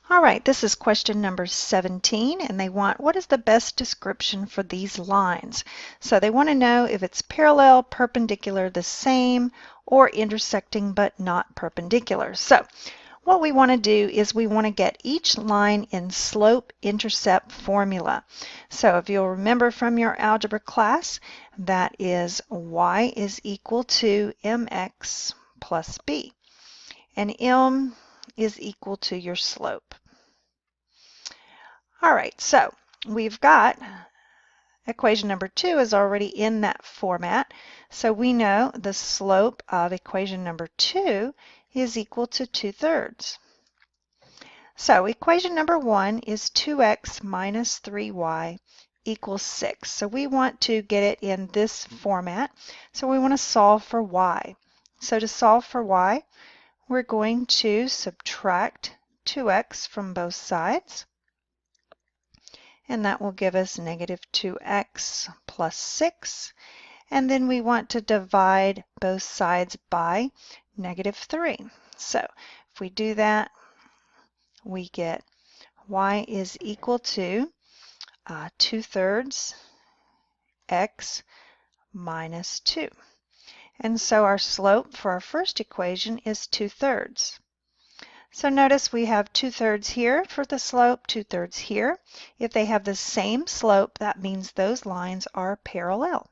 All right, this is question number 17, and they want, what is the best description for these lines? So they want to know if it's parallel, perpendicular, the same, or intersecting but not perpendicular. So what we want to do is we want to get each line in slope-intercept formula. So if you'll remember from your algebra class, that is y is equal to mx plus b. And m is equal to your slope. All right, so we've got equation number 2 is already in that format. So we know the slope of equation number 2 is equal to 2/3. So equation number 1 is 2x minus 3y equals 6. So we want to get it in this format. So we want to solve for y. So to solve for y, we're going to subtract 2x from both sides. And that will give us negative 2x plus 6. And then we want to divide both sides by negative 3. So if we do that, we get y is equal to 2/3 x minus 2. And so our slope for our first equation is 2/3. So notice we have 2/3 here for the slope, 2/3 here. If they have the same slope, that means those lines are parallel.